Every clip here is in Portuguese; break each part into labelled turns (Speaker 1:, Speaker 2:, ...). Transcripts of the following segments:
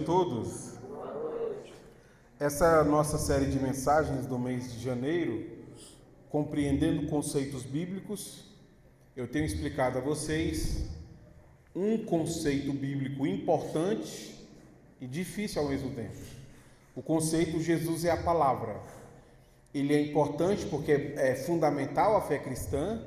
Speaker 1: todos. Essa é a nossa série de mensagens do mês de janeiro, compreendendo conceitos bíblicos. Eu tenho explicado a vocês um conceito bíblico importante e difícil ao mesmo tempo. O conceito Jesus é a palavra. Ele é importante porque é fundamental à fé cristã,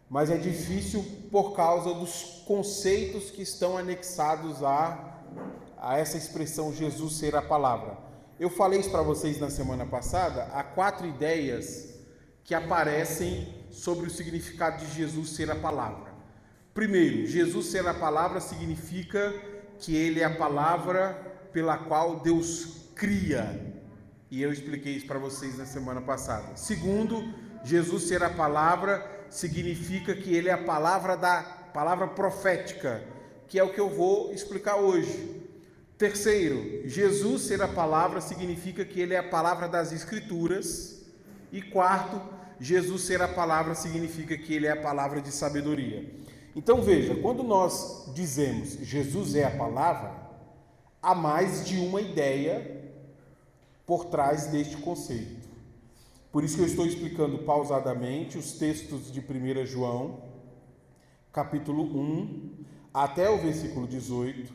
Speaker 1: mas é difícil por causa dos conceitos que estão anexados a essa expressão Jesus ser a palavra. Eu falei isso para vocês na semana passada, há 4 ideias que aparecem sobre o significado de Jesus ser a palavra. Primeiro, Jesus ser a palavra significa que ele é a palavra pela qual Deus cria. E eu expliquei isso para vocês na semana passada. Segundo, Jesus ser a palavra significa que ele é a palavra da palavra profética, que é o que eu vou explicar hoje. Terceiro, Jesus ser a palavra significa que ele é a palavra das Escrituras. E quarto, Jesus ser a palavra significa que ele é a palavra de sabedoria. Então veja, quando nós dizemos Jesus é a palavra, há mais de uma ideia por trás deste conceito. Por isso que eu estou explicando pausadamente os textos de 1 João, capítulo 1, até o versículo 18,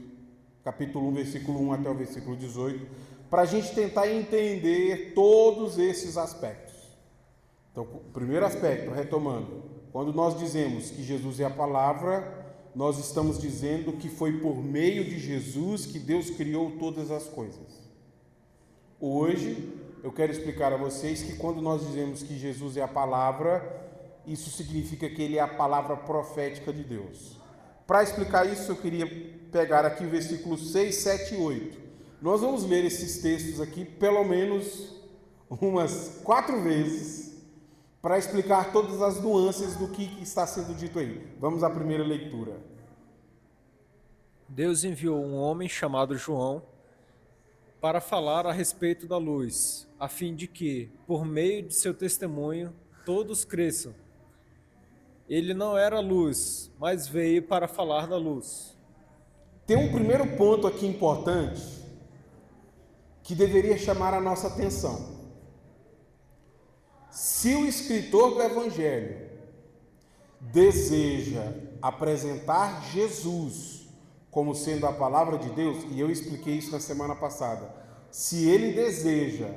Speaker 1: capítulo 1, versículo 1 até o versículo 18, para a gente tentar entender todos esses aspectos. Então, o primeiro aspecto, retomando, quando nós dizemos que Jesus é a palavra, nós estamos dizendo que foi por meio de Jesus que Deus criou todas as coisas. Hoje, eu quero explicar a vocês que quando nós dizemos que Jesus é a palavra, isso significa que ele é a palavra profética de Deus. Para explicar isso, eu queria pegar aqui o versículo 6, 7 e 8. Nós vamos ler esses textos aqui pelo menos umas 4 vezes para explicar todas as nuances do que está sendo dito aí. Vamos à primeira leitura.
Speaker 2: Deus enviou um homem chamado João para falar a respeito da luz, a fim de que, por meio de seu testemunho, todos cresçam. Ele não era luz, mas veio para falar da luz.
Speaker 1: Tem um primeiro ponto aqui importante que deveria chamar a nossa atenção. Se o escritor do Evangelho deseja apresentar Jesus como sendo a palavra de Deus, e eu expliquei isso na semana passada, se ele deseja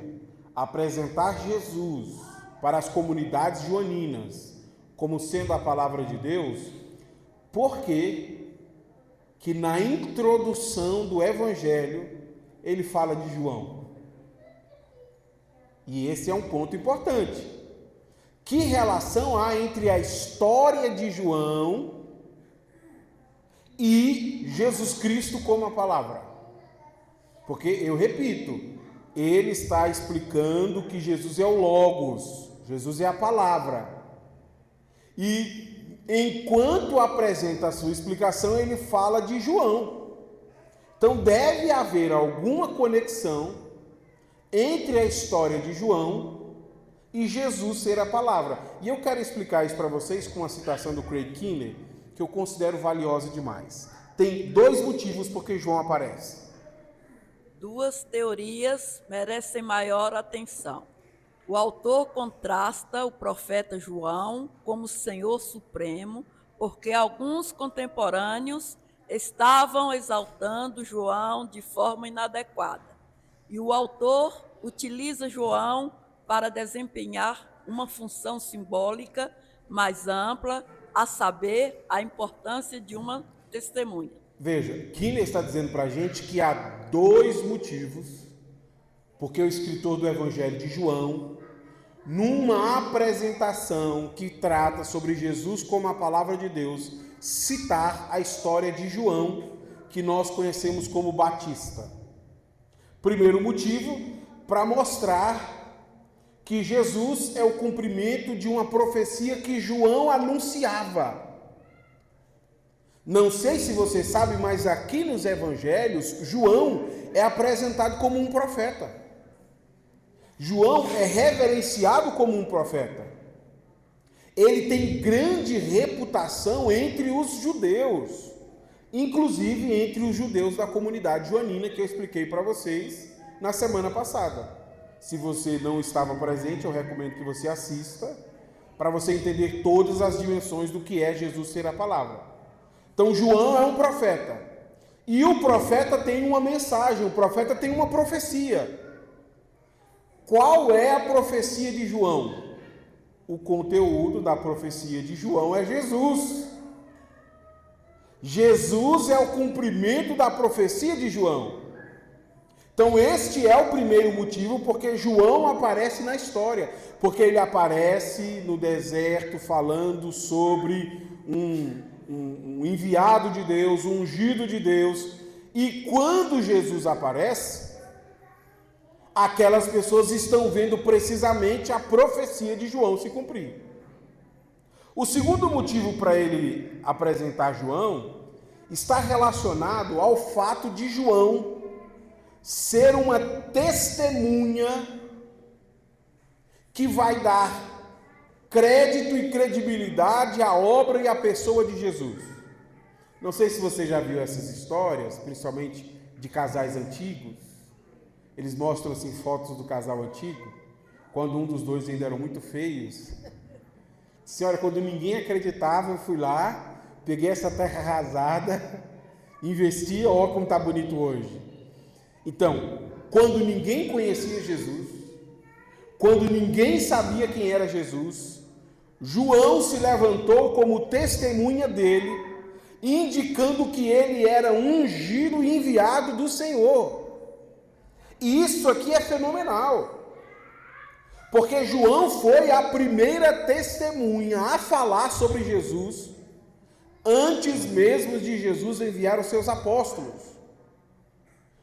Speaker 1: apresentar Jesus para as comunidades joaninas como sendo a palavra de Deus, por que na introdução do Evangelho ele fala de João? E esse é um ponto importante. Que relação há entre a história de João e Jesus Cristo como a palavra? Porque, eu repito, ele está explicando que Jesus é o Logos, Jesus é a palavra. E enquanto apresenta a sua explicação, ele fala de João. Então deve haver alguma conexão entre a história de João e Jesus ser a palavra. E eu quero explicar isso para vocês com uma citação do Craig Kinley, que eu considero valiosa demais. Tem 2 motivos por que João aparece.
Speaker 3: 2 teorias merecem maior atenção. O autor contrasta o profeta João como Senhor Supremo, porque alguns contemporâneos estavam exaltando João de forma inadequada. E o autor utiliza João para desempenhar uma função simbólica mais ampla, a saber, a importância de uma testemunha.
Speaker 1: Veja, Kinley está dizendo para a gente que há 2 motivos porque o escritor do Evangelho de João, numa apresentação que trata sobre Jesus como a palavra de Deus, citar a história de João, que nós conhecemos como Batista. Primeiro motivo, para mostrar que Jesus é o cumprimento de uma profecia que João anunciava. Não sei se você sabe, mas aqui nos evangelhos, João é apresentado como um profeta. João é reverenciado como um profeta. Ele tem grande reputação entre os judeus. inclusive entre os judeus da comunidade joanina, que eu expliquei para vocês na semana passada. Se você não estava presente, eu recomendo que você assista, para você entender todas as dimensões do que é Jesus ser a palavra. Então, João é um profeta, e o profeta tem uma mensagem, o profeta tem uma profecia. Qual é a profecia de João? O conteúdo da profecia de João é Jesus. Jesus é o cumprimento da profecia de João. Então este é o primeiro motivo porque João aparece na história, porque ele aparece no deserto falando sobre um enviado de Deus, um ungido de Deus, e quando Jesus aparece, aquelas pessoas estão vendo precisamente a profecia de João se cumprir. O segundo motivo para ele apresentar João está relacionado ao fato de João ser uma testemunha que vai dar crédito e credibilidade à obra e à pessoa de Jesus. Não sei se você já viu essas histórias, principalmente de casais antigos. Eles mostram assim fotos do casal antigo, quando um dos dois ainda eram muito feios. Senhora, quando ninguém acreditava, eu fui lá, peguei essa terra arrasada, investi, ó como está bonito hoje. Então, quando ninguém conhecia Jesus, quando ninguém sabia quem era Jesus, João se levantou como testemunha dele, indicando que ele era ungido e enviado do Senhor. E isso aqui é fenomenal, porque João foi a primeira testemunha a falar sobre Jesus, antes mesmo de Jesus enviar os seus apóstolos.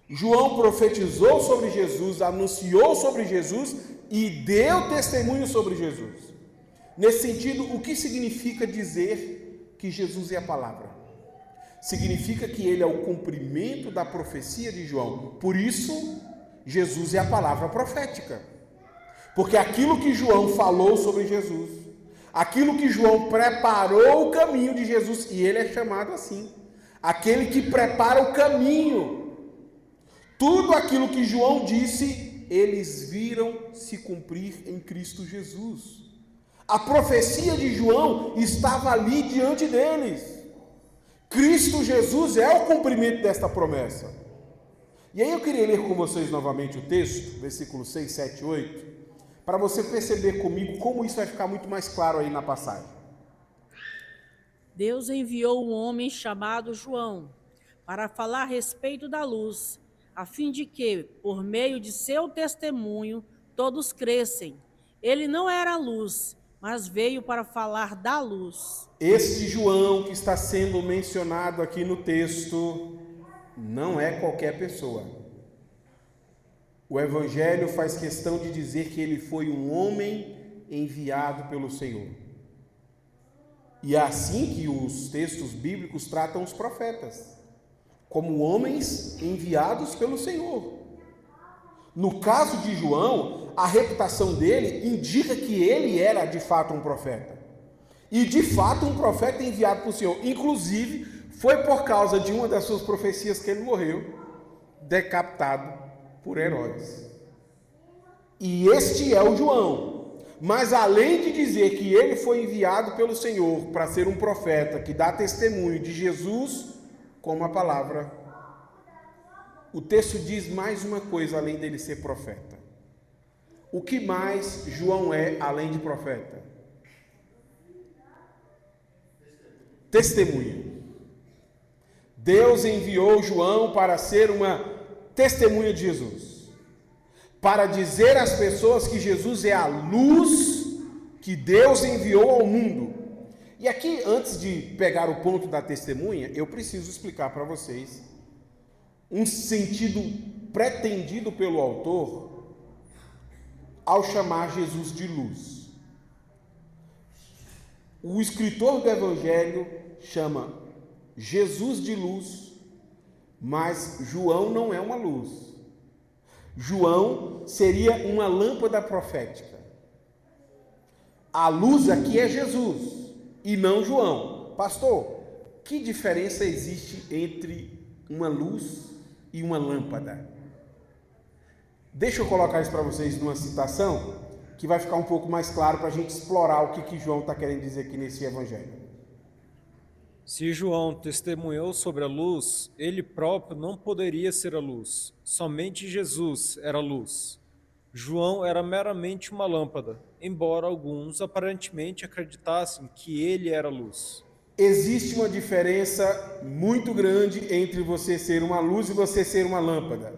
Speaker 1: João profetizou sobre Jesus, anunciou sobre Jesus e deu testemunho sobre Jesus. Nesse sentido, o que significa dizer que Jesus é a palavra? Significa que ele é o cumprimento da profecia de João. Por isso, Jesus é a palavra profética. Porque aquilo que João falou sobre Jesus, aquilo que João preparou o caminho de Jesus, e ele é chamado assim, aquele que prepara o caminho. Tudo aquilo que João disse, eles viram se cumprir em Cristo Jesus. A profecia de João estava ali diante deles. Cristo Jesus é o cumprimento desta promessa. E aí eu queria ler com vocês novamente o texto, versículos 6, 7 e 8, para você perceber comigo como isso vai ficar muito mais claro aí na passagem.
Speaker 4: Deus enviou um homem chamado João para falar a respeito da luz, a fim de que, por meio de seu testemunho, todos crescem. Ele não era luz, mas veio para falar da luz.
Speaker 1: Este João que está sendo mencionado aqui no texto não é qualquer pessoa. O Evangelho faz questão de dizer que ele foi um homem enviado pelo Senhor. E é assim que os textos bíblicos tratam os profetas, como homens enviados pelo Senhor. No caso de João, a reputação dele indica que ele era de fato um profeta. E de fato um profeta enviado pelo Senhor. Inclusive, foi por causa de uma das suas profecias que ele morreu, decapitado por Herodes. E este é o João. Mas além de dizer que ele foi enviado pelo Senhor para ser um profeta que dá testemunho de Jesus como a palavra, o texto diz mais uma coisa além dele ser profeta. O que mais João é além de profeta? Testemunha. Deus enviou João para ser uma testemunha de Jesus, para dizer às pessoas que Jesus é a luz que Deus enviou ao mundo. E aqui, antes de pegar o ponto da testemunha, eu preciso explicar para vocês um sentido pretendido pelo autor ao chamar Jesus de luz. O escritor do Evangelho chama Jesus de luz, mas João não é uma luz. João seria uma lâmpada profética. A luz aqui é Jesus e não João. Pastor, que diferença existe entre uma luz e uma lâmpada? Deixa eu colocar isso para vocês numa citação que vai ficar um pouco mais claro para a gente explorar o que João está querendo dizer aqui nesse evangelho.
Speaker 2: Se João testemunhou sobre a luz, ele próprio não poderia ser a luz. Somente Jesus era a luz. João era meramente uma lâmpada, embora alguns aparentemente acreditassem que ele era a luz.
Speaker 1: Existe uma diferença muito grande entre você ser uma luz e você ser uma lâmpada.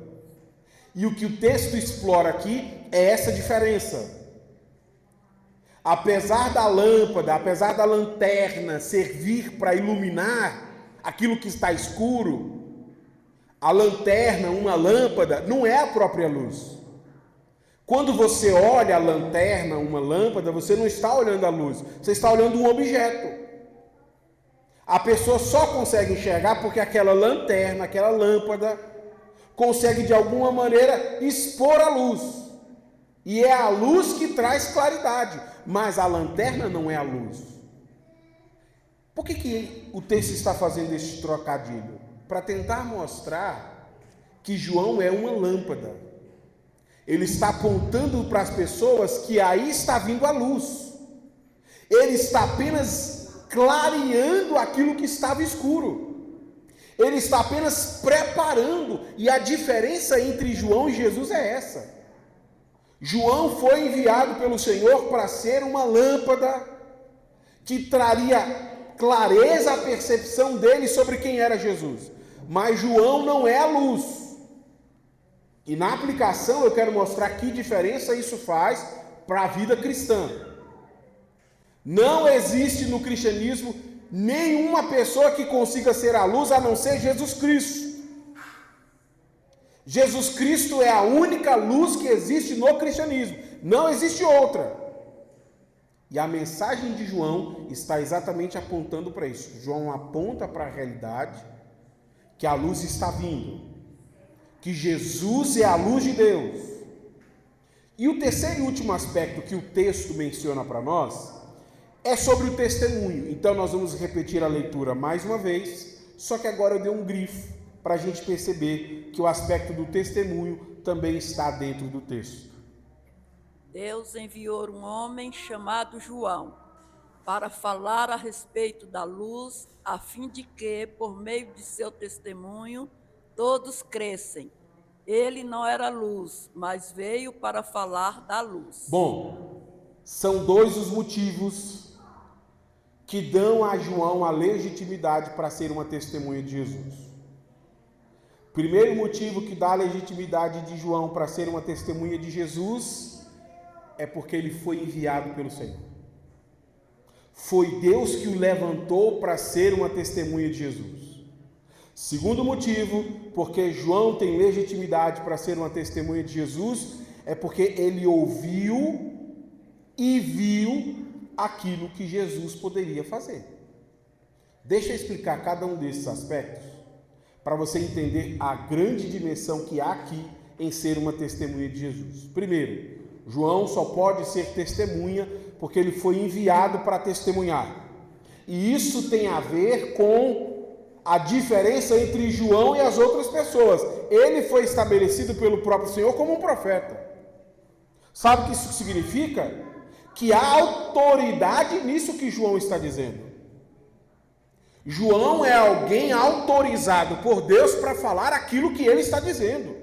Speaker 1: E o que o texto explora aqui é essa diferença. Apesar da lâmpada, apesar da lanterna servir para iluminar aquilo que está escuro, a lanterna, uma lâmpada, não é a própria luz. Quando você olha a lanterna, uma lâmpada, você não está olhando a luz, você está olhando um objeto. A pessoa só consegue enxergar porque aquela lanterna, aquela lâmpada, consegue de alguma maneira expor a luz. E é a luz que traz claridade, mas a lanterna não é a luz. Por que o texto está fazendo esse trocadilho? Para tentar mostrar que João é uma lâmpada. Ele está apontando para as pessoas que aí está vindo a luz. Ele está apenas clareando aquilo que estava escuro. Ele está apenas preparando. E a diferença entre João e Jesus é essa. João foi enviado pelo Senhor para ser uma lâmpada que traria clareza à percepção dele sobre quem era Jesus. Mas João não é a luz. E na aplicação eu quero mostrar que diferença isso faz para a vida cristã. Não existe no cristianismo nenhuma pessoa que consiga ser a luz a não ser Jesus Cristo. Jesus Cristo é a única luz que existe no cristianismo, não existe outra. E a mensagem de João está exatamente apontando para isso. João aponta para a realidade que a luz está vindo, que Jesus é a luz de Deus. E o terceiro e último aspecto que o texto menciona para nós é sobre o testemunho. Então nós vamos repetir a leitura mais uma vez, só que agora eu dei um grifo para a gente perceber que o aspecto do testemunho também está dentro do texto.
Speaker 3: Deus enviou um homem chamado João para falar a respeito da luz, a fim de que, por meio de seu testemunho, todos crescem. Ele não era luz, mas veio para falar da luz.
Speaker 1: Bom, são dois os motivos que dão a João a legitimidade para ser uma testemunha de Jesus. Primeiro motivo que dá a legitimidade de João para ser uma testemunha de Jesus é porque ele foi enviado pelo Senhor. Foi Deus que o levantou para ser uma testemunha de Jesus. Segundo motivo, porque João tem legitimidade para ser uma testemunha de Jesus, é porque ele ouviu e viu aquilo que Jesus poderia fazer. Deixa eu explicar cada um desses aspectos, para você entender a grande dimensão que há aqui em ser uma testemunha de Jesus. Primeiro, João só pode ser testemunha porque ele foi enviado para testemunhar. E isso tem a ver com a diferença entre João e as outras pessoas. Ele foi estabelecido pelo próprio Senhor como um profeta. Sabe o que isso significa? Que há autoridade nisso que João está dizendo. João é alguém autorizado por Deus para falar aquilo que ele está dizendo.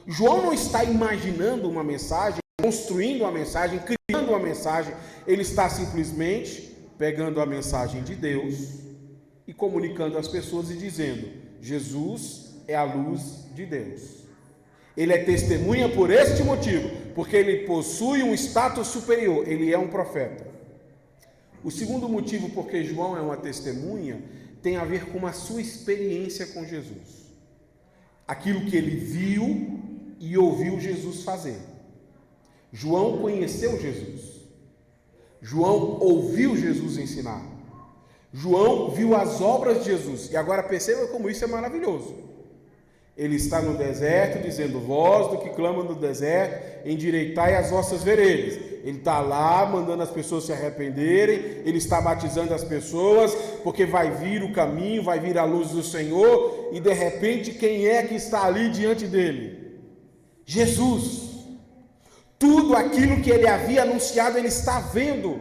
Speaker 1: João não está imaginando uma mensagem, construindo uma mensagem, criando uma mensagem. Ele está simplesmente pegando a mensagem de Deus e comunicando às pessoas e dizendo: Jesus é a luz de Deus. Ele é testemunha por este motivo, porque ele possui um status superior, ele é um profeta. O segundo motivo porque João é uma testemunha tem a ver com a sua experiência com Jesus. Aquilo que ele viu e ouviu Jesus fazer. João conheceu Jesus. João ouviu Jesus ensinar. João viu as obras de Jesus. E agora perceba como isso é maravilhoso. Ele está no deserto dizendo: voz do que clama no deserto, endireitai as vossas veredas. Ele está lá mandando as pessoas se arrependerem, ele está batizando as pessoas, porque vai vir o caminho, vai vir a luz do Senhor, e de repente quem é que está ali diante dele? Jesus. Tudo aquilo que ele havia anunciado, ele está vendo.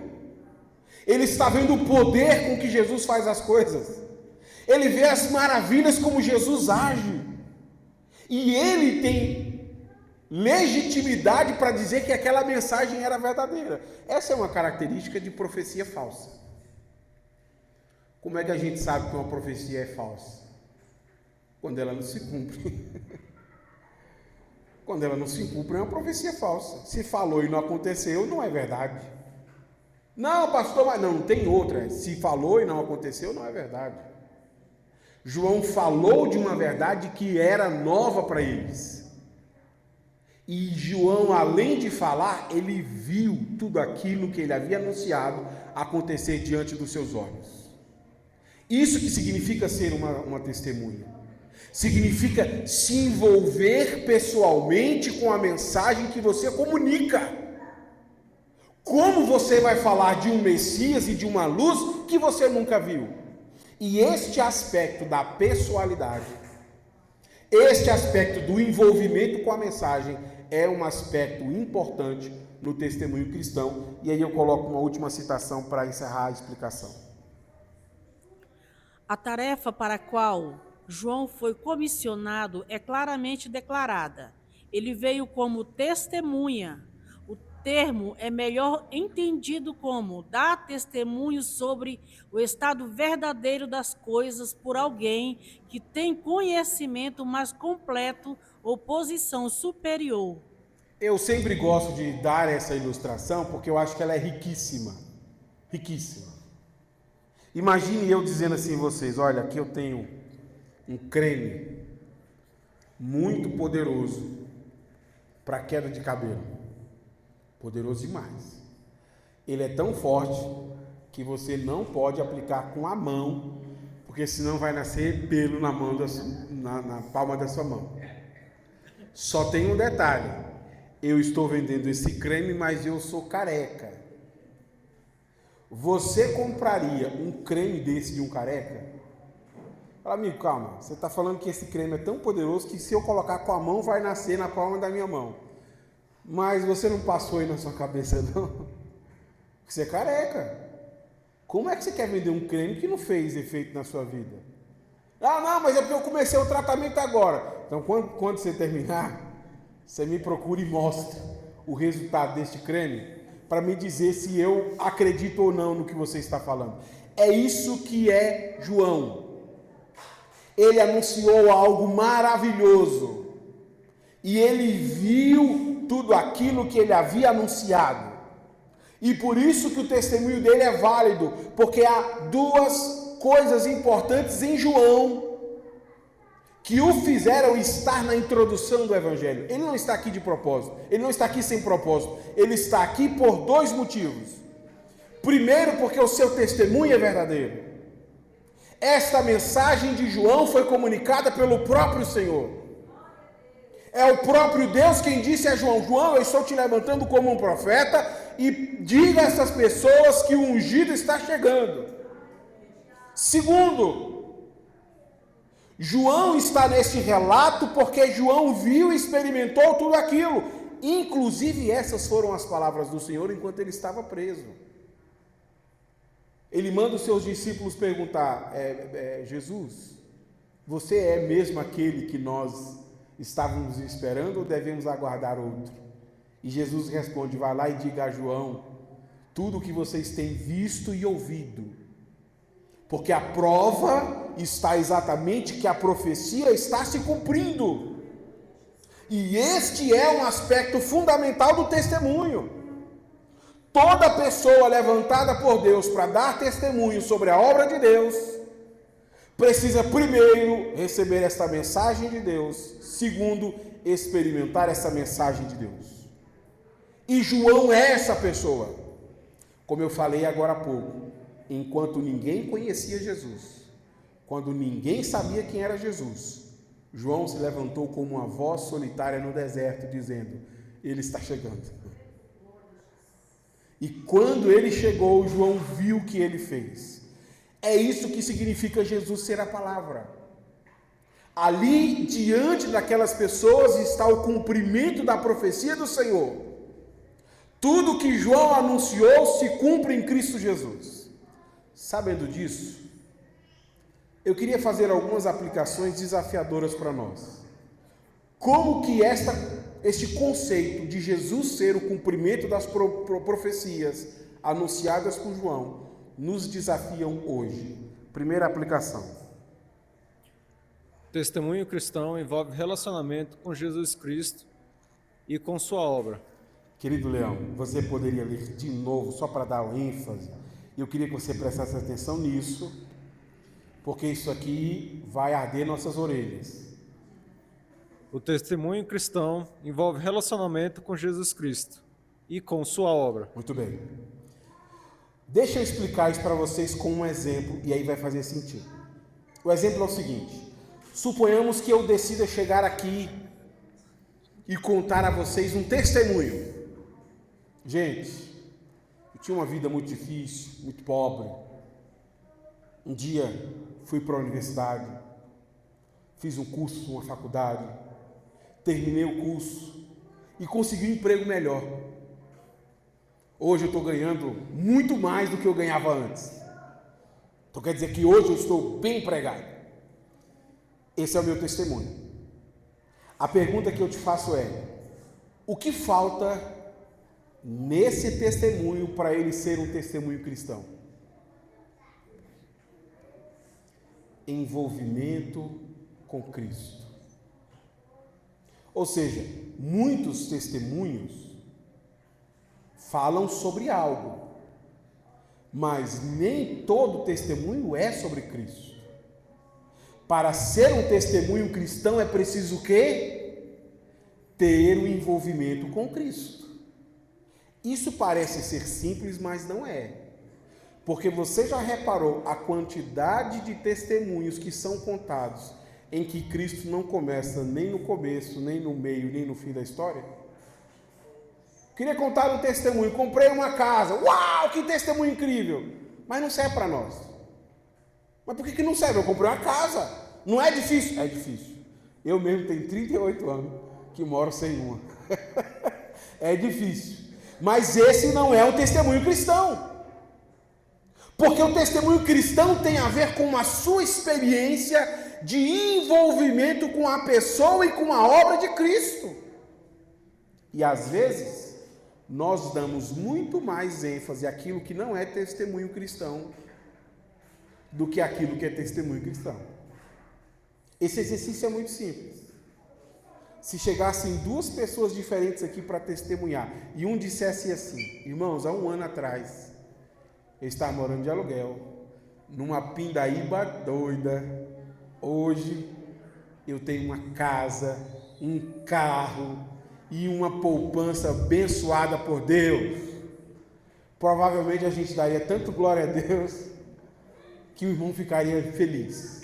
Speaker 1: Ele está vendo o poder com que Jesus faz as coisas. Ele vê as maravilhas como Jesus age. E ele tem legitimidade para dizer que aquela mensagem era verdadeira. Essa é uma característica de profecia falsa. Como é que a gente sabe que uma profecia é falsa? Quando ela não se cumpre. Quando ela não se cumpre, é uma profecia falsa. Se falou e não aconteceu, não é verdade. Não, pastor, mas não tem outra. Se falou e não aconteceu, não é verdade. João falou de uma verdade que era nova para eles. E João, além de falar, ele viu tudo aquilo que ele havia anunciado acontecer diante dos seus olhos. Isso que significa ser uma testemunha. Significa se envolver pessoalmente com a mensagem que você comunica. Como você vai falar de um Messias e de uma luz que você nunca viu? E este aspecto da pessoalidade, este aspecto do envolvimento com a mensagem, é um aspecto importante no testemunho cristão. E aí eu coloco uma última citação para encerrar a explicação.
Speaker 4: A tarefa para a qual João foi comissionado é claramente declarada. Ele veio como testemunha. O termo é melhor entendido como dar testemunho sobre o estado verdadeiro das coisas por alguém que tem conhecimento mais completo ou posição superior.
Speaker 1: Eu sempre gosto de dar essa ilustração porque eu acho que ela é riquíssima. Riquíssima. Imagine eu dizendo assim a vocês: olha, aqui eu tenho um creme muito poderoso para queda de cabelo. Poderoso demais. Ele é tão forte que você não pode aplicar com a mão, porque senão vai nascer pelo na mão na palma da sua mão. Só tem um detalhe: eu estou vendendo esse creme, mas eu sou careca. Você compraria um creme desse de um careca? Fala, amigo, calma, você está falando que esse creme é tão poderoso que se eu colocar com a mão vai nascer na palma da minha mão. Mas você não passou aí na sua cabeça não? Você é careca. Como é que você quer vender um creme que não fez efeito na sua vida? Ah, não, mas é porque eu comecei o tratamento agora. Então, quando você terminar, você me procura e mostra o resultado deste creme para me dizer se eu acredito ou não no que você está falando. É isso que é João. Ele anunciou algo maravilhoso e ele viu tudo aquilo que ele havia anunciado. E por isso que o testemunho dele é válido, porque há duas coisas importantes em João que o fizeram estar na introdução do Evangelho. Ele não está aqui de propósito, ele não está aqui sem propósito, ele está aqui por dois motivos. Primeiro, porque o seu testemunho é verdadeiro. Esta mensagem de João foi comunicada pelo próprio Senhor. É o próprio Deus quem disse a João: João, eu estou te levantando como um profeta, e diga a essas pessoas que o ungido está chegando. Segundo, João está neste relato porque João viu e experimentou tudo aquilo. Inclusive essas foram as palavras do Senhor enquanto ele estava preso. Ele manda os seus discípulos perguntar: Jesus, você é mesmo aquele que nós estávamos esperando ou devemos aguardar outro? E Jesus responde: vai lá e diga a João tudo o que vocês têm visto e ouvido, porque a prova está exatamente que a profecia está se cumprindo. E este é um aspecto fundamental do testemunho. Toda pessoa levantada por Deus para dar testemunho sobre a obra de Deus precisa, primeiro, receber esta mensagem de Deus, segundo, experimentar essa mensagem de Deus. E João é essa pessoa. Como eu falei agora há pouco, enquanto ninguém conhecia Jesus, quando ninguém sabia quem era Jesus, João se levantou como uma voz solitária no deserto, dizendo: ele está chegando. E quando ele chegou, João viu o que ele fez. É isso que significa Jesus ser a palavra. Ali, diante daquelas pessoas, está o cumprimento da profecia do Senhor. Tudo que João anunciou se cumpre em Cristo Jesus. Sabendo disso, eu queria fazer algumas aplicações desafiadoras para nós. Como que este conceito de Jesus ser o cumprimento das profecias anunciadas por João nos desafiam hoje? Primeira aplicação.
Speaker 2: Testemunho cristão envolve relacionamento com Jesus Cristo e com sua obra.
Speaker 1: Querido Leão, você poderia ler de novo, só para dar ênfase. Eu queria que você prestasse atenção nisso, porque isso aqui vai arder nossas orelhas.
Speaker 2: O testemunho cristão envolve relacionamento com Jesus Cristo e com sua obra.
Speaker 1: Muito bem. Deixa eu explicar isso para vocês com um exemplo, e aí vai fazer sentido. O exemplo é o seguinte: suponhamos que eu decida chegar aqui e contar a vocês um testemunho. Gente, eu tinha uma vida muito difícil, muito pobre. Um dia fui para a universidade, fiz um curso, uma faculdade, terminei o curso e consegui um emprego melhor. Hoje eu estou ganhando muito mais do que eu ganhava antes. Então quer dizer que hoje eu estou bem empregado. Esse é o meu testemunho. A pergunta que eu te faço é: o que falta nesse testemunho para ele ser um testemunho cristão? Envolvimento com Cristo. Ou seja, muitos testemunhos falam sobre algo, mas nem todo testemunho é sobre Cristo. Para ser um testemunho cristão é preciso o quê? Ter um envolvimento com Cristo. Isso parece ser simples, mas não é. Porque você já reparou a quantidade de testemunhos que são contados em que Cristo não começa nem no começo, nem no meio, nem no fim da história? Queria contar um testemunho: comprei uma casa, uau, que testemunho incrível, mas não serve para nós. Mas por que não serve? Eu comprei uma casa, não é difícil? É difícil. Eu mesmo tenho 38 anos que moro sem uma. É difícil. Mas esse não é um testemunho cristão. Porque o testemunho cristão tem a ver com a sua experiência de envolvimento com a pessoa e com a obra de Cristo. E às vezes, nós damos muito mais ênfase àquilo que não é testemunho cristão do que aquilo que é testemunho cristão. Esse exercício é muito simples. Se chegassem duas pessoas diferentes aqui para testemunhar, e um dissesse assim: irmãos, há um ano atrás, eu estava morando de aluguel, numa pindaíba doida. Hoje, eu tenho uma casa, um carro e uma poupança abençoada por Deus. Provavelmente a gente daria tanto glória a Deus que o irmão ficaria feliz.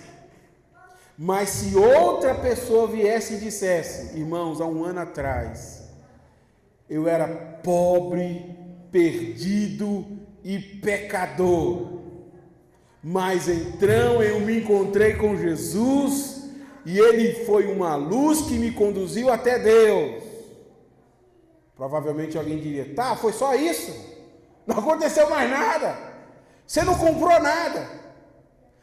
Speaker 1: Mas se outra pessoa viesse e dissesse: irmãos, há um ano atrás, eu era pobre, perdido e pecador, mas então eu me encontrei com Jesus e Ele foi uma luz que me conduziu até Deus. Provavelmente alguém diria: tá, foi só isso? Não aconteceu mais nada? Você não comprou nada?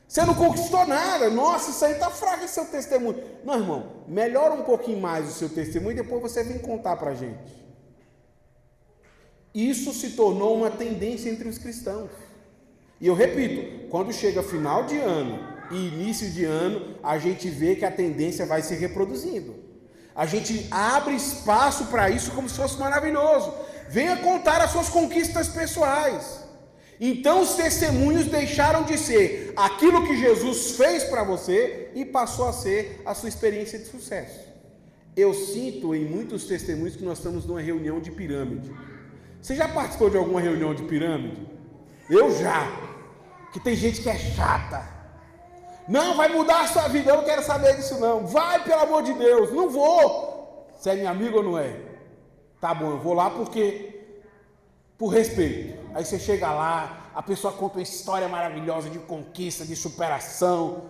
Speaker 1: Você não conquistou nada? Nossa, isso aí está fraco, esse seu testemunho. Não, irmão, melhora um pouquinho mais o seu testemunho e depois você vem contar para a gente. Isso se tornou uma tendência entre os cristãos. E eu repito, quando chega final de ano e início de ano, a gente vê que a tendência vai se reproduzindo. A gente abre espaço para isso como se fosse maravilhoso. Venha contar as suas conquistas pessoais. Então os testemunhos deixaram de ser aquilo que Jesus fez para você e passou a ser a sua experiência de sucesso. Eu sinto em muitos testemunhos que nós estamos numa reunião de pirâmide. Você já participou de alguma reunião de pirâmide? Eu já. Que tem gente que é chata. Não, vai mudar a sua vida, eu não quero saber disso não. Vai, pelo amor de Deus. Não vou. Você é meu amigo ou não é? Tá bom, eu vou lá porque por respeito. Aí você chega lá, a pessoa conta uma história maravilhosa de conquista, de superação.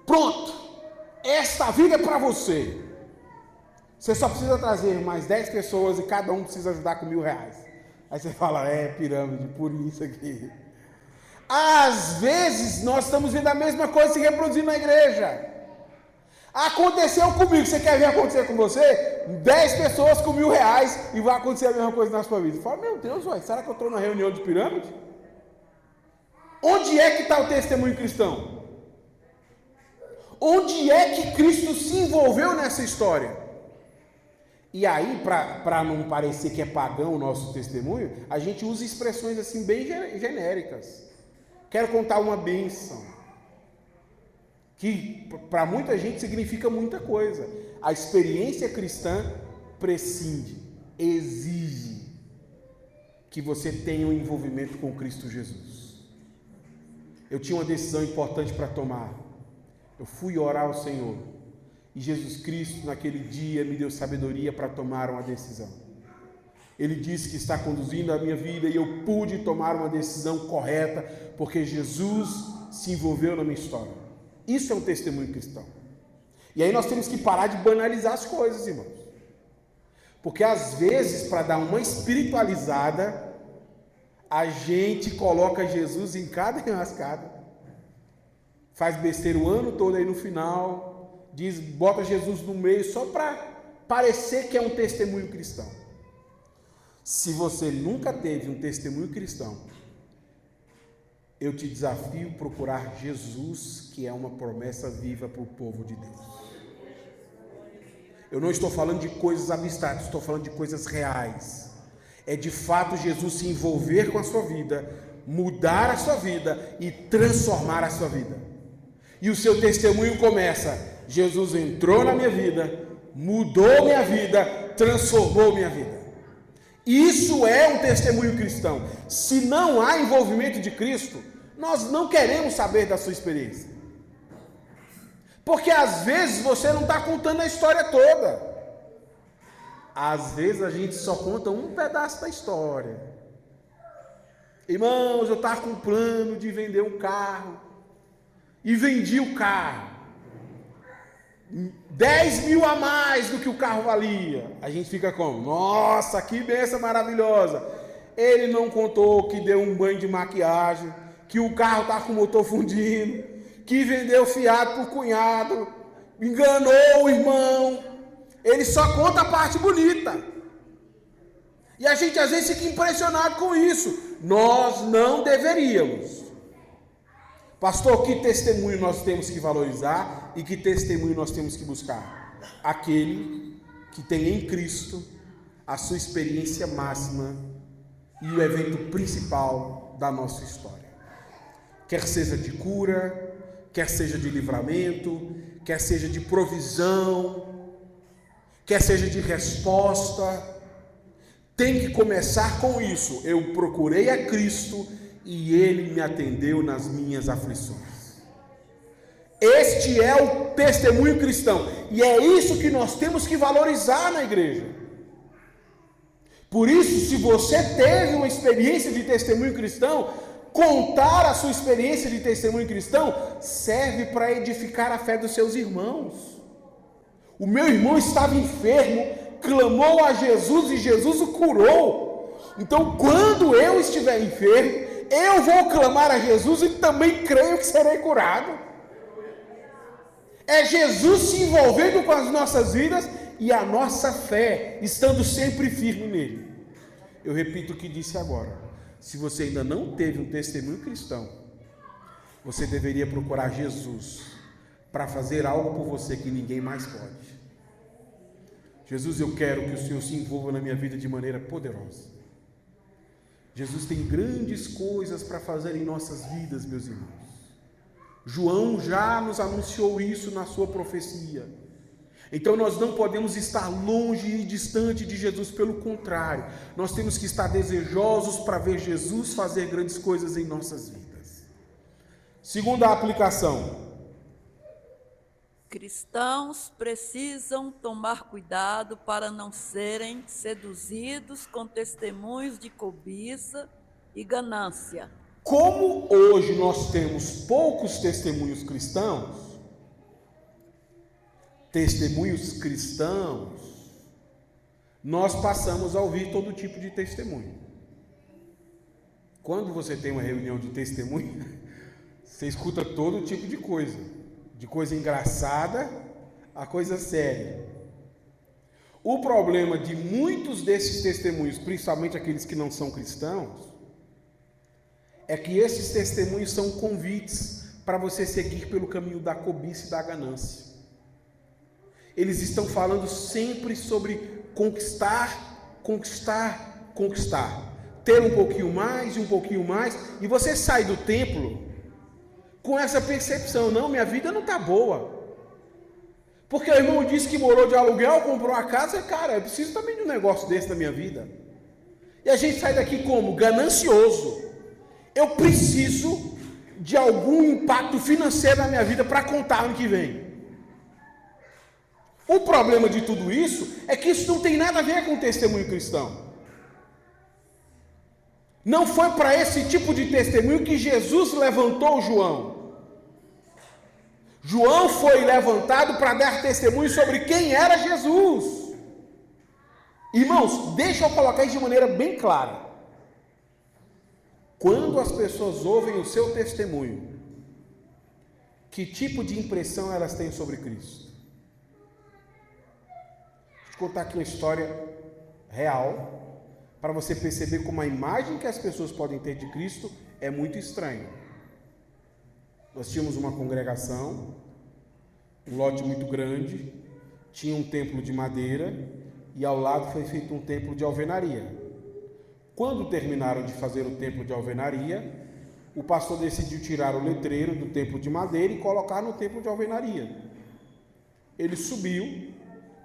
Speaker 1: Pronto! Esta vida é para você. Você só precisa trazer mais 10 pessoas e cada um precisa ajudar com R$1.000. Aí você fala, pirâmide, por isso aqui. Às vezes nós estamos vendo a mesma coisa se reproduzindo na igreja. Aconteceu comigo, você quer ver acontecer com você? 10 pessoas com R$1.000 e vai acontecer a mesma coisa na sua vida. Fala, meu Deus, será que eu estou na reunião de pirâmide? Onde é que está o testemunho cristão? Onde é que Cristo se envolveu nessa história? E aí, para não parecer que é pagão o nosso testemunho, a gente usa expressões assim bem genéricas. Quero contar uma bênção, que para muita gente significa muita coisa. A experiência cristã prescinde, exige que você tenha um envolvimento com Cristo Jesus. Eu tinha uma decisão importante para tomar. Eu fui orar ao Senhor e Jesus Cristo naquele dia me deu sabedoria para tomar uma decisão. Ele disse que está conduzindo a minha vida e eu pude tomar uma decisão correta porque Jesus se envolveu na minha história. Isso é um testemunho cristão. E aí nós temos que parar de banalizar as coisas, irmãos. Porque às vezes, para dar uma espiritualizada, a gente coloca Jesus em cada enrascada. Faz besteira o ano todo, aí no final bota Jesus no meio só para parecer que é um testemunho cristão. Se você nunca teve um testemunho cristão, eu te desafio a procurar Jesus, que é uma promessa viva para o povo de Deus. Eu não estou falando de coisas abstratas, estou falando de coisas reais. É de fato Jesus se envolver com a sua vida, mudar a sua vida e transformar a sua vida. E o seu testemunho começa: Jesus entrou na minha vida, mudou minha vida, transformou minha vida. Isso é um testemunho cristão. Se não há envolvimento de Cristo, nós não queremos saber da sua experiência. Porque às vezes você não está contando a história toda. Às vezes a gente só conta um pedaço da história. Irmãos, eu estava com um plano de vender um carro e vendi o carro. 10 mil a mais do que o carro valia. A gente fica como? Nossa, que bênção maravilhosa. Ele não contou que deu um banho de maquiagem, que o carro estava com o motor fundindo, que vendeu fiado para o cunhado, enganou o irmão. Ele só conta a parte bonita. E a gente às vezes fica impressionado com isso. Nós não deveríamos. Pastor, que testemunho nós temos que valorizar e que testemunho nós temos que buscar? Aquele que tem em Cristo a sua experiência máxima e o evento principal da nossa história. Quer seja de cura, quer seja de livramento, quer seja de provisão, quer seja de resposta, tem que começar com isso. Eu procurei a Cristo e Ele me atendeu nas minhas aflições. Este é o testemunho cristão, e é isso que nós temos que valorizar na igreja. Por isso, se você teve uma experiência de testemunho cristão, contar a sua experiência de testemunho cristão serve para edificar a fé dos seus irmãos. O meu irmão estava enfermo, clamou a Jesus e Jesus o curou. Então, quando eu estiver enfermo, eu vou clamar a Jesus e também creio que serei curado. É Jesus se envolvendo com as nossas vidas e a nossa fé estando sempre firme nele. Eu repito o que disse agora. Se você ainda não teve um testemunho cristão, você deveria procurar Jesus para fazer algo por você que ninguém mais pode. Jesus, eu quero que o Senhor se envolva na minha vida de maneira poderosa. Jesus tem grandes coisas para fazer em nossas vidas, meus irmãos. João já nos anunciou isso na sua profecia. Então nós não podemos estar longe e distante de Jesus, pelo contrário, nós temos que estar desejosos para ver Jesus fazer grandes coisas em nossas vidas. Segunda aplicação:
Speaker 3: cristãos precisam tomar cuidado para não serem seduzidos com testemunhos de cobiça e ganância.
Speaker 1: Como hoje nós temos poucos testemunhos cristãos, nós passamos a ouvir todo tipo de testemunho. Quando você tem uma reunião de testemunho, você escuta todo tipo de coisa engraçada a coisa séria. O problema de muitos desses testemunhos, principalmente aqueles que não são cristãos, é que esses testemunhos são convites para você seguir pelo caminho da cobiça e da ganância. Eles estão falando sempre sobre conquistar, ter um pouquinho mais e um pouquinho mais, e você sai do templo com essa percepção: não, minha vida não está boa, porque o irmão disse que morou de aluguel, comprou uma casa, cara, eu preciso também de um negócio desse na minha vida. E a gente sai daqui como? Ganancioso. Eu preciso de algum impacto financeiro na minha vida para contar ano que vem. O problema de tudo isso é que isso não tem nada a ver com o testemunho cristão. Não foi para esse tipo de testemunho que Jesus levantou João. João foi levantado para dar testemunho sobre quem era Jesus. Irmãos, deixa eu colocar isso de maneira bem clara. Quando as pessoas ouvem o seu testemunho, que tipo de impressão elas têm sobre Cristo? Deixa eu contar aqui uma história real, para você perceber como a imagem que as pessoas podem ter de Cristo é muito estranha. Nós tínhamos uma congregação, um lote muito grande, tinha um templo de madeira e ao lado foi feito um templo de alvenaria. Quando terminaram de fazer o templo de alvenaria, o pastor decidiu tirar o letreiro do templo de madeira e colocar no templo de alvenaria. Ele subiu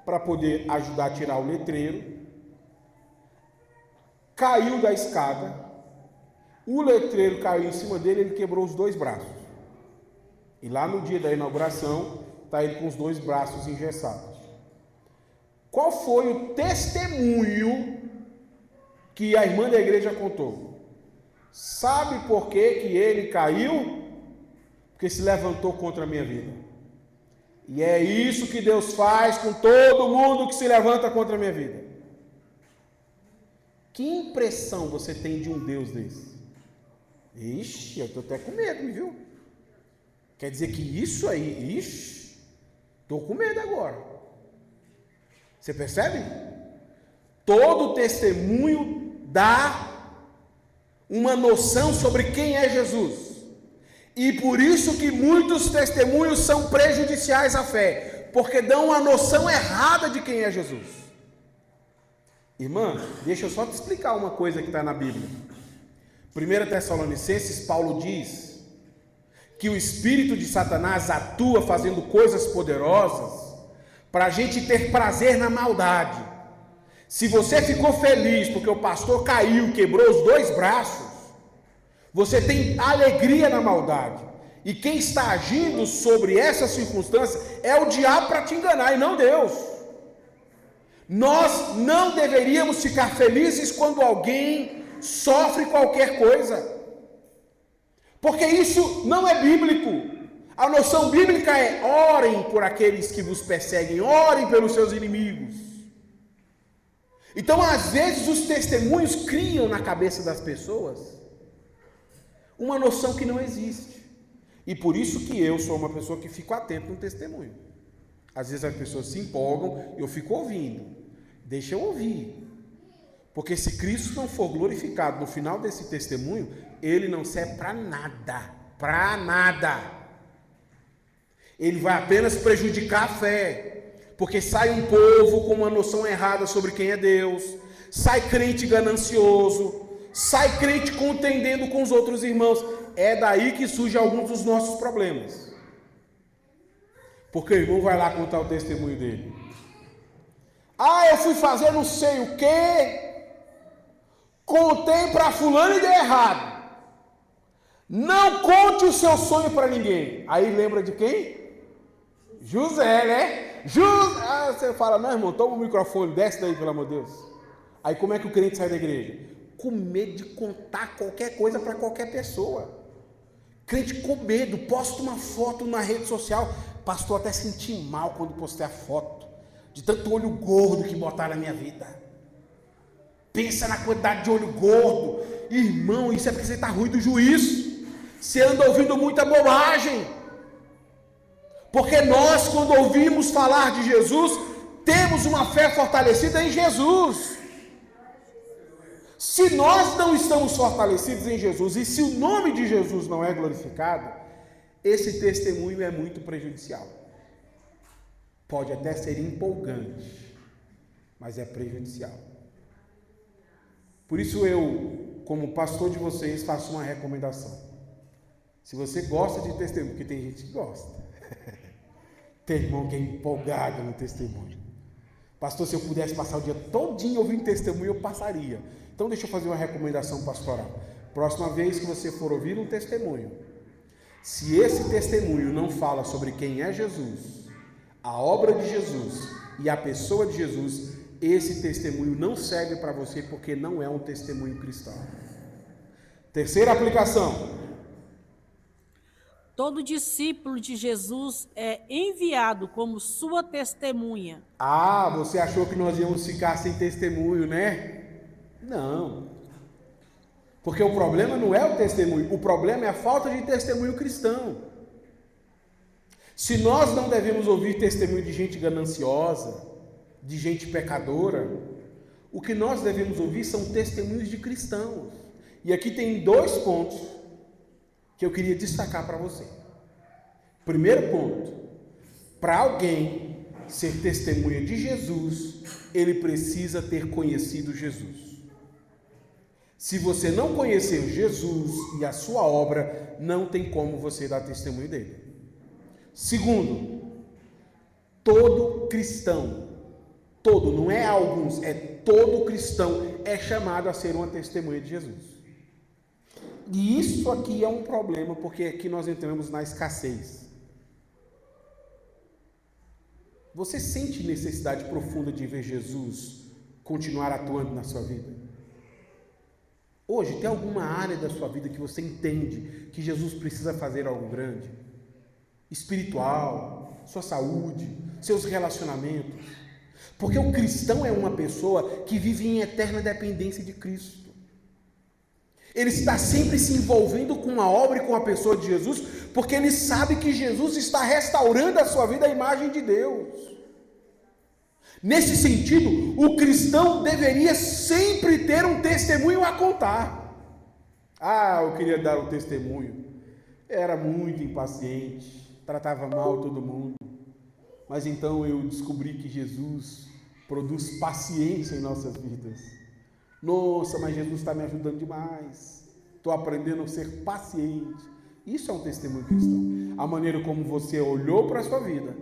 Speaker 1: para poder ajudar a tirar o letreiro, caiu da escada, o letreiro caiu em cima dele, ele quebrou os 2 braços. E lá no dia da inauguração, está ele com os 2 braços engessados. Qual foi o testemunho que a irmã da igreja contou? Sabe por que ele caiu? Porque se levantou contra a minha vida. E é isso que Deus faz com todo mundo que se levanta contra a minha vida. Que impressão você tem de um Deus desse? Ixi, eu estou até com medo, viu? Quer dizer que isso aí, estou com medo agora. Você percebe? Todo testemunho dá uma noção sobre quem é Jesus. E por isso que muitos testemunhos são prejudiciais à fé, porque dão uma noção errada de quem é Jesus. Irmã, deixa eu só te explicar uma coisa que está na Bíblia. 1 Tessalonicenses, Paulo diz que o espírito de Satanás atua fazendo coisas poderosas para a gente ter prazer na maldade. Se você ficou feliz porque o pastor caiu e quebrou os 2 braços, você tem alegria na maldade. E quem está agindo sobre essa circunstância é o diabo para te enganar e não Deus. Nós não deveríamos ficar felizes quando alguém sofre qualquer coisa, porque isso não é bíblico. A noção bíblica é: orem por aqueles que vos perseguem, orem pelos seus inimigos. Então, às vezes, os testemunhos criam na cabeça das pessoas uma noção que não existe. E por isso que eu sou uma pessoa que fico atento no testemunho. Às vezes as pessoas se empolgam, eu fico ouvindo. Deixa eu ouvir. Porque se Cristo não for glorificado no final desse testemunho, ele não serve para nada. Para nada. Ele vai apenas prejudicar a fé. Porque sai um povo com uma noção errada sobre quem é Deus, sai crente ganancioso, sai crente contendendo com os outros irmãos. É daí que surgem alguns dos nossos problemas. Porque o irmão vai lá contar o testemunho dele. Eu fui fazer não sei o quê, contei para fulano e deu errado. Não conte o seu sonho para ninguém. Aí lembra de quem? José, né? Ah, você fala, não, irmão, toma o microfone, desce daí, pelo amor de Deus. Aí como é que o crente sai da igreja? Com medo de contar qualquer coisa para qualquer pessoa. Crente com medo, posta uma foto na rede social. Pastor, até senti mal quando postei a foto, de tanto olho gordo que botaram na minha vida. Pensa na quantidade de olho gordo. Irmão, isso é porque você está ruim do juízo. Você anda ouvindo muita bobagem. Porque nós, quando ouvimos falar de Jesus, temos uma fé fortalecida em Jesus. Se nós não estamos fortalecidos em Jesus, e se o nome de Jesus não é glorificado, esse testemunho é muito prejudicial. Pode até ser empolgante, mas é prejudicial. Por isso eu, como pastor de vocês, faço uma recomendação. Se você gosta de testemunho, porque tem gente que gosta. Tem irmão que é empolgado no testemunho. Pastor, se eu pudesse passar o dia todinho ouvindo testemunho, eu passaria. Então deixa eu fazer uma recomendação pastoral. Próxima vez que você for ouvir um testemunho, se esse testemunho não fala sobre quem é Jesus, a obra de Jesus e a pessoa de Jesus, esse testemunho não serve para você, porque não é um testemunho cristão. Terceira aplicação.
Speaker 4: Todo discípulo de Jesus é enviado como sua testemunha.
Speaker 1: Ah, você achou que nós íamos ficar sem testemunho, né? Não. Porque o problema não é o testemunho, o problema é a falta de testemunho cristão. Se nós não devemos ouvir testemunho de gente gananciosa, de gente pecadora, o que nós devemos ouvir são testemunhos de cristãos. E aqui tem 2 pontos que eu queria destacar para você. Primeiro ponto: para alguém ser testemunha de Jesus, ele precisa ter conhecido Jesus. Se você não conhecer Jesus e a sua obra, não tem como você dar testemunho dele. Segundo, todo cristão, todo, não é alguns, é todo cristão é chamado a ser uma testemunha de Jesus. E isso aqui é um problema, porque aqui nós entramos na escassez. Você sente necessidade profunda de ver Jesus continuar atuando na sua vida? Hoje, tem alguma área da sua vida que você entende que Jesus precisa fazer algo grande? Espiritual, sua saúde, seus relacionamentos. Porque o cristão é uma pessoa que vive em eterna dependência de Cristo. Ele está sempre se envolvendo com a obra e com a pessoa de Jesus, porque ele sabe que Jesus está restaurando a sua vida à imagem de Deus. Nesse sentido, o cristão deveria sempre ter um testemunho a contar. Ah, eu queria dar um testemunho. Era muito impaciente, tratava mal todo mundo. Mas então eu descobri que Jesus produz paciência em nossas vidas. Nossa, mas Jesus está me ajudando demais. Estou aprendendo a ser paciente. Isso é um testemunho cristão. A maneira como você olhou para a sua vida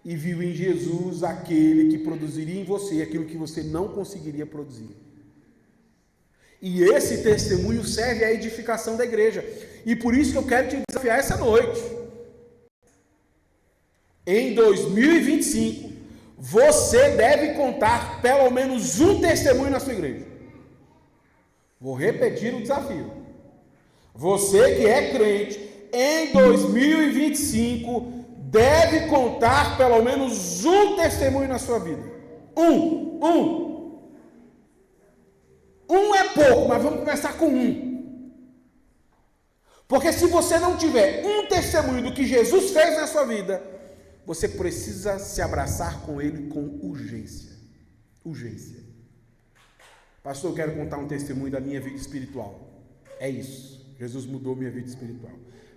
Speaker 1: e viu em Jesus aquele que produziria em você aquilo que você não conseguiria produzir. E esse testemunho serve à edificação da igreja. E por isso que eu quero te desafiar essa noite. Em 2025, você deve contar pelo menos um testemunho na sua igreja. Vou repetir o desafio. Você que é crente, em 2025, deve contar pelo menos um testemunho na sua vida. Um é pouco, mas vamos começar com um. Porque se você não tiver um testemunho do que Jesus fez na sua vida, você precisa se abraçar com ele com urgência. Urgência. Pastor, eu quero contar um testemunho da minha vida espiritual. É isso. Jesus mudou minha vida espiritual.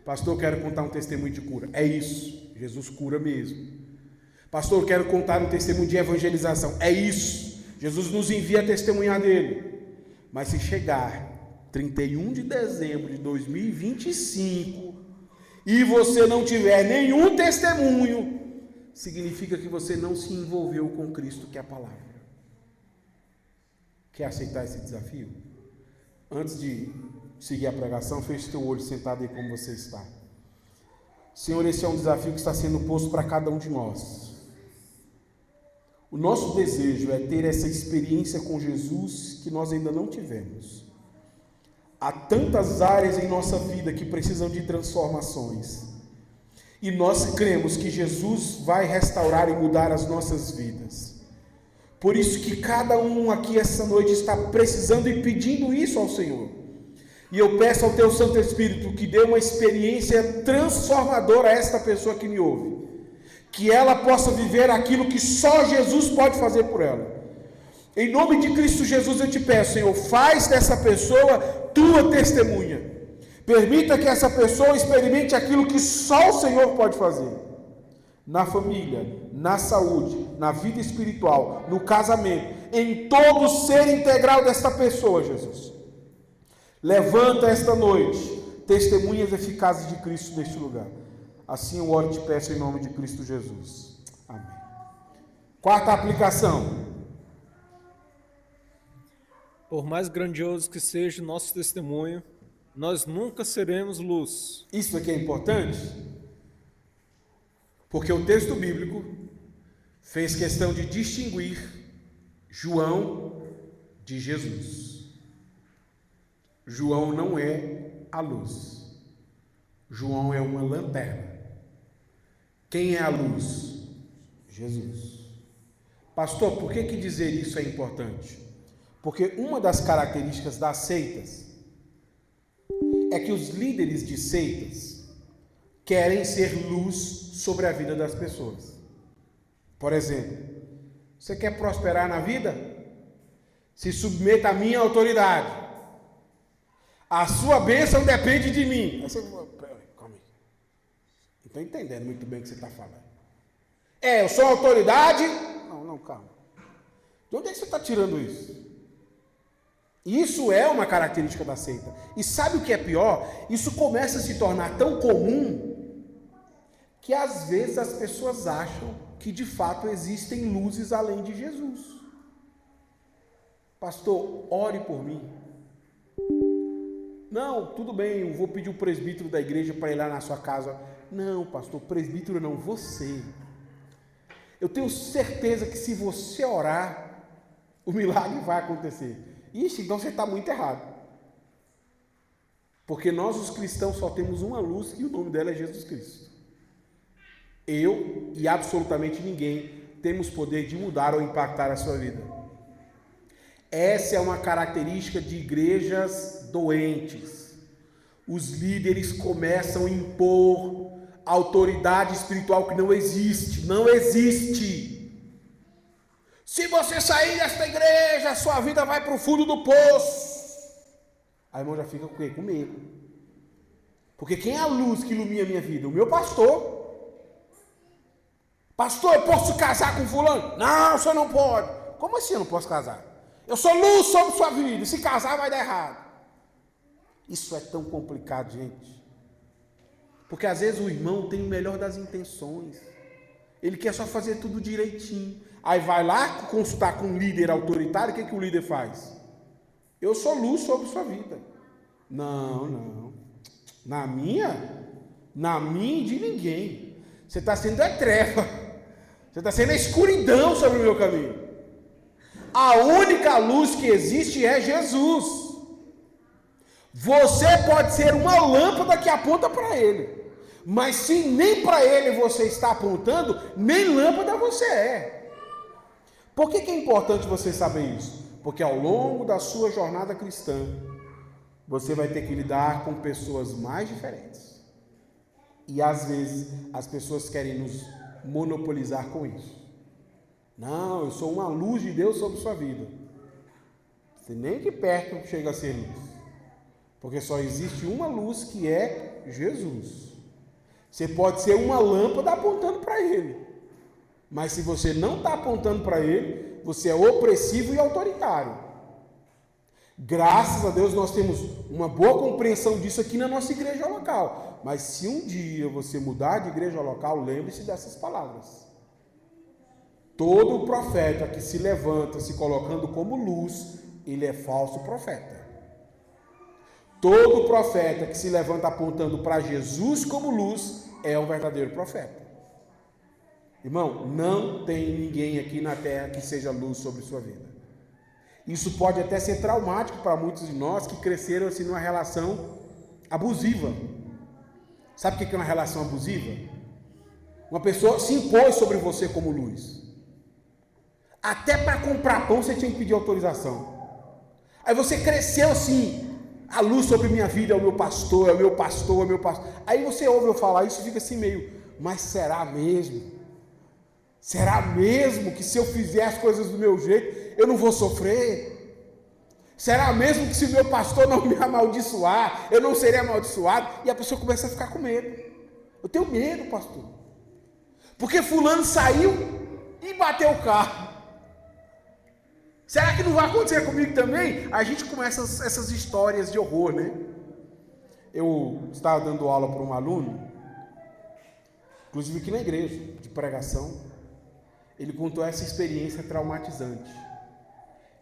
Speaker 1: Pastor, eu quero contar um testemunho de cura. É isso. Jesus cura mesmo. Pastor, eu quero contar um testemunho de evangelização. É isso. Jesus nos envia a testemunhar dele. Mas se chegar 31 de dezembro de 2025 e você não tiver nenhum testemunho, significa que você não se envolveu com Cristo, que é a palavra. Quer aceitar esse desafio? Antes de seguir a pregação, feche teu olho sentado aí como você está. Senhor, esse é um desafio que está sendo posto para cada um de nós. O nosso desejo é ter essa experiência com Jesus que nós ainda não tivemos. Há tantas áreas em nossa vida que precisam de transformações. E nós cremos que Jesus vai restaurar e mudar as nossas vidas. Por isso que cada um aqui essa noite está precisando e pedindo isso ao Senhor. E eu peço ao Teu Santo Espírito que dê uma experiência transformadora a esta pessoa que me ouve. Que ela possa viver aquilo que só Jesus pode fazer por ela. Em nome de Cristo Jesus eu te peço, Senhor, faz dessa pessoa Tua testemunha. Permita que essa pessoa experimente aquilo que só o Senhor pode fazer. Na família, na saúde, na vida espiritual, no casamento, em todo o ser integral desta pessoa, Jesus. Levanta esta noite testemunhas eficazes de Cristo neste lugar. Assim eu oro e te peço em nome de Cristo Jesus. Amém. Quarta aplicação.
Speaker 2: Por mais grandioso que seja o nosso testemunho, nós nunca seremos luz.
Speaker 1: Isso aqui é importante, porque o texto bíblico fez questão de distinguir João de Jesus. João não é a luz. João é uma lanterna. Quem é a luz? Jesus. Pastor, por que dizer isso é importante? Porque uma das características das seitas é que os líderes de seitas querem ser luz sobre a vida das pessoas. Por exemplo, você quer prosperar na vida? Se submeta à minha autoridade. A sua bênção depende de mim. Aí você fala, calma aí. Não estou entendendo muito bem o que você está falando. Eu sou autoridade? Não, calma. De onde é que você está tirando isso? Isso é uma característica da seita. E sabe o que é pior? Isso começa a se tornar tão comum que às vezes as pessoas acham que de fato existem luzes além de Jesus. Pastor, ore por mim. Não, tudo bem, eu vou pedir o presbítero da igreja para ir lá na sua casa. Não, pastor, presbítero não, você. Eu tenho certeza que se você orar, o milagre vai acontecer. Ixi, então você está muito errado. Porque nós, os cristãos, só temos uma luz e o nome dela é Jesus Cristo. Eu e absolutamente ninguém temos poder de mudar ou impactar a sua vida. Essa é uma característica de igrejas doentes. Os líderes começam a impor autoridade espiritual que não existe. Não existe. Se você sair desta igreja, sua vida vai para o fundo do poço. Aí o irmão já fica com o quê? Com medo. Porque quem é a luz que ilumina a minha vida? O meu pastor. Pastor, eu posso casar com fulano? Não, você não pode. Como assim eu não posso casar? Eu sou luz sobre sua vida. Se casar vai dar errado. Isso é tão complicado, gente. Porque às vezes o irmão tem o melhor das intenções. Ele quer só fazer tudo direitinho. Aí vai lá consultar com um líder autoritário, o que o líder faz? Eu sou luz sobre sua vida. Não. Na minha e de ninguém. Você está sendo a treva. Você está sendo a escuridão sobre o meu caminho. A única luz que existe é Jesus. Você pode ser uma lâmpada que aponta para Ele. Mas se nem para Ele você está apontando, nem lâmpada você é. Por que é importante você saber isso? Porque ao longo da sua jornada cristã, você vai ter que lidar com pessoas mais diferentes. E às vezes as pessoas querem nos monopolizar com isso. Não, eu sou uma luz de Deus sobre sua vida. Você nem que perto chega a ser luz. Porque só existe uma luz que é Jesus. Você pode ser uma lâmpada apontando para Ele. Mas se você não está apontando para Ele, você é opressivo e autoritário. Graças a Deus nós temos uma boa compreensão disso aqui na nossa igreja local. Mas se um dia você mudar de igreja local, lembre-se dessas palavras. Todo profeta que se levanta se colocando como luz, ele é falso profeta. Todo profeta que se levanta apontando para Jesus como luz, é um verdadeiro profeta. Irmão, não tem ninguém aqui na terra que seja luz sobre sua vida. Isso pode até ser traumático para muitos de nós que cresceram assim numa relação abusiva. Sabe o que é uma relação abusiva? Uma pessoa se impôs sobre você como luz. Até para comprar pão você tinha que pedir autorização. Aí você cresceu assim, a luz sobre minha vida é o meu pastor, é o meu pastor, é o meu pastor. Aí você ouve eu falar isso e fica assim meio, mas será mesmo? Será mesmo que se eu fizer as coisas do meu jeito, eu não vou sofrer? Será mesmo que se o meu pastor não me amaldiçoar, eu não serei amaldiçoado? E a pessoa começa a ficar com medo. Eu tenho medo, pastor. Porque fulano saiu e bateu o carro. Será que não vai acontecer comigo também? A gente começa essas histórias de horror, né? Eu estava dando aula para um aluno, inclusive aqui na igreja, de pregação. Ele contou essa experiência traumatizante.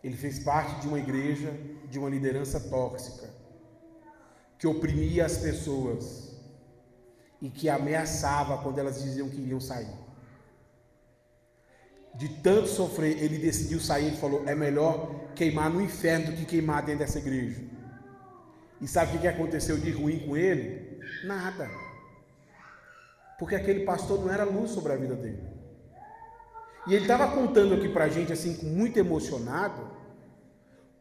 Speaker 1: Ele fez parte de uma igreja, de uma liderança tóxica, que oprimia as pessoas e que ameaçava quando elas diziam que iriam sair. De tanto sofrer, ele decidiu sair. Ele falou, é melhor queimar no inferno do que queimar dentro dessa igreja. E sabe o que aconteceu de ruim com ele? Nada. Porque aquele pastor não era luz sobre a vida dele. E ele estava contando aqui pra gente, assim, muito emocionado,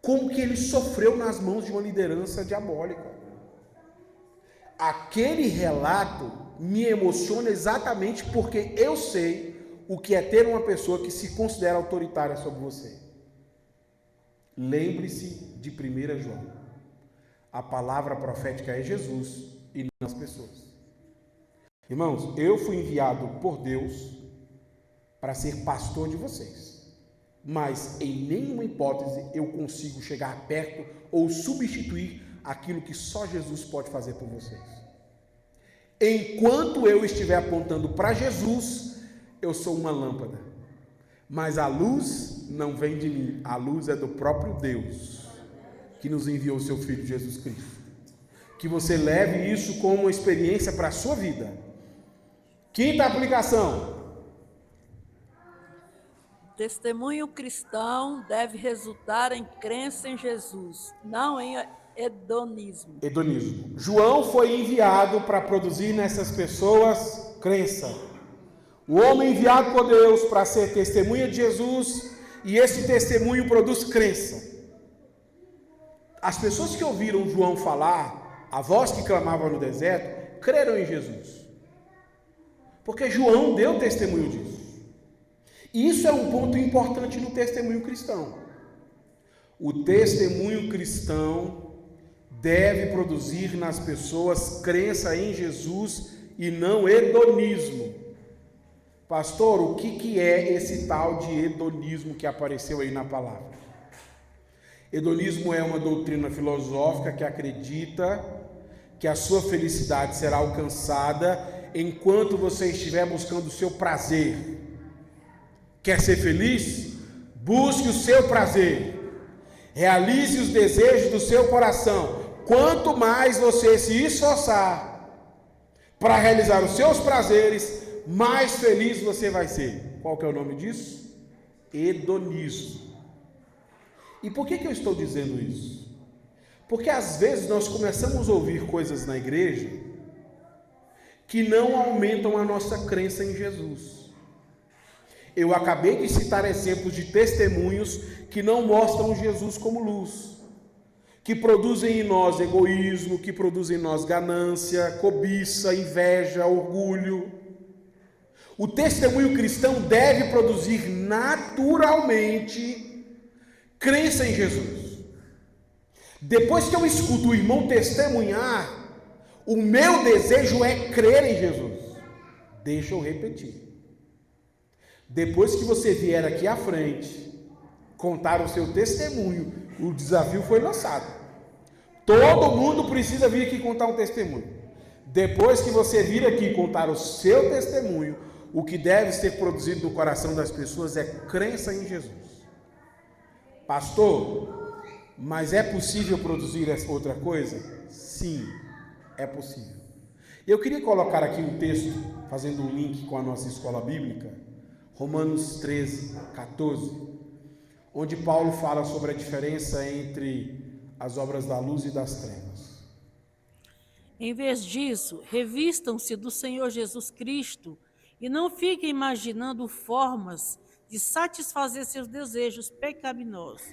Speaker 1: como que ele sofreu nas mãos de uma liderança diabólica. Aquele relato me emociona exatamente porque eu sei o que é ter uma pessoa que se considera autoritária sobre você. Lembre-se de 1 João. A palavra profética é Jesus e não as pessoas. Irmãos, eu fui enviado por Deus para ser pastor de vocês, mas em nenhuma hipótese eu consigo chegar perto ou substituir aquilo que só Jesus pode fazer por vocês. Enquanto eu estiver apontando para Jesus, eu sou uma lâmpada, mas a luz não vem de mim, a luz é do próprio Deus, que nos enviou o seu Filho Jesus Cristo. Que você leve isso como uma experiência para a sua vida. Quinta aplicação.
Speaker 3: Testemunho cristão deve resultar em crença em Jesus, não em hedonismo.
Speaker 1: Hedonismo. João foi enviado para produzir nessas pessoas crença. O homem enviado por Deus para ser testemunha de Jesus, e esse testemunho produz crença. As pessoas que ouviram João falar, a voz que clamava no deserto, creram em Jesus. Porque João deu testemunho disso. E isso é um ponto importante no testemunho cristão. O testemunho cristão deve produzir nas pessoas crença em Jesus e não hedonismo. Pastor, o que é esse tal de hedonismo que apareceu aí na palavra? Hedonismo é uma doutrina filosófica que acredita que a sua felicidade será alcançada enquanto você estiver buscando o seu prazer. Quer ser feliz? Busque o seu prazer. Realize os desejos do seu coração. Quanto mais você se esforçar para realizar os seus prazeres, mais feliz você vai ser. Qual que é o nome disso? Hedonismo. E por que eu estou dizendo isso? Porque às vezes nós começamos a ouvir coisas na igreja que não aumentam a nossa crença em Jesus. Eu acabei de citar exemplos de testemunhos que não mostram Jesus como luz, que produzem em nós egoísmo, que produzem em nós ganância, cobiça, inveja, orgulho. O testemunho cristão deve produzir naturalmente crença em Jesus. Depois que eu escuto o irmão testemunhar, o meu desejo é crer em Jesus. Deixa eu repetir. Depois que você vier aqui à frente, contar o seu testemunho, o desafio foi lançado. Todo mundo precisa vir aqui contar um testemunho. Depois que você vir aqui contar o seu testemunho, o que deve ser produzido no coração das pessoas é crença em Jesus. Pastor, mas é possível produzir essa outra coisa? Sim, é possível. Eu queria colocar aqui um texto, fazendo um link com a nossa escola bíblica, Romanos 13, 14, onde Paulo fala sobre a diferença entre as obras da luz e das trevas.
Speaker 4: Em vez disso, revistam-se do Senhor Jesus Cristo e não fiquem imaginando formas de satisfazer seus desejos pecaminosos.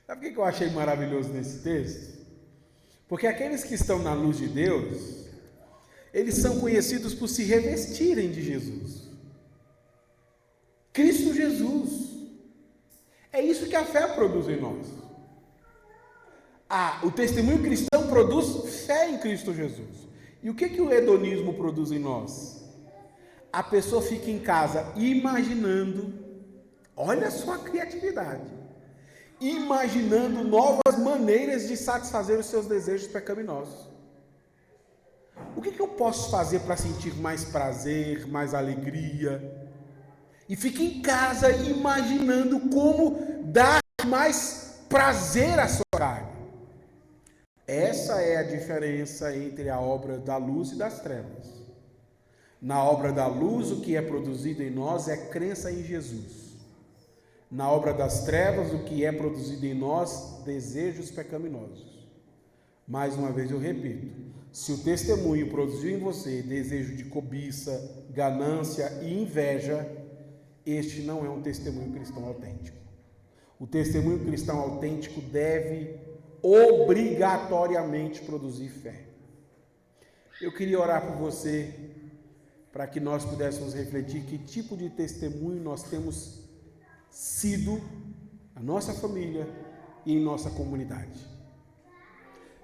Speaker 1: Sabe o que eu achei maravilhoso nesse texto? Porque aqueles que estão na luz de Deus, eles são conhecidos por se revestirem de Jesus. Cristo Jesus. É isso que a fé produz em nós. O testemunho cristão produz fé em Cristo Jesus. E o que o hedonismo produz em nós? A pessoa fica em casa imaginando, olha a sua criatividade, imaginando novas maneiras de satisfazer os seus desejos pecaminosos. O que eu posso fazer para sentir mais prazer, mais alegria? E fica em casa imaginando como dar mais prazer à sua carne. Essa é a diferença entre a obra da luz e das trevas. Na obra da luz, o que é produzido em nós é crença em Jesus. Na obra das trevas, o que é produzido em nós, desejos pecaminosos. Mais uma vez eu repito, se o testemunho produziu em você desejo de cobiça, ganância e inveja, este não é um testemunho cristão autêntico. O testemunho cristão autêntico deve obrigatoriamente produzir fé. Eu queria orar por você, para que nós pudéssemos refletir que tipo de testemunho nós temos sido na nossa família e em nossa comunidade.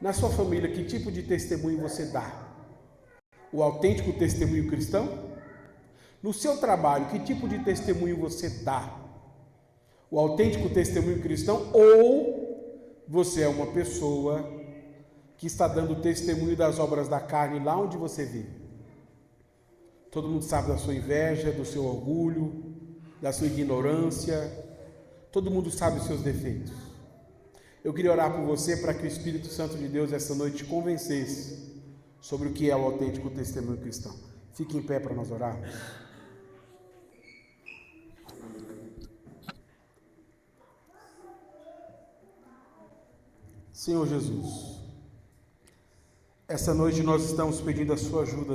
Speaker 1: Na sua família, que tipo de testemunho você dá? O autêntico testemunho cristão? No seu trabalho, que tipo de testemunho você dá? O autêntico testemunho cristão? Ou você é uma pessoa que está dando testemunho das obras da carne lá onde você vive? Todo mundo sabe da sua inveja, do seu orgulho, da sua ignorância. Todo mundo sabe os seus defeitos. Eu queria orar por você para que o Espírito Santo de Deus essa noite te convencesse sobre o que é o autêntico testemunho cristão. Fique em pé para nós orarmos. Senhor Jesus, essa noite nós estamos pedindo a sua ajuda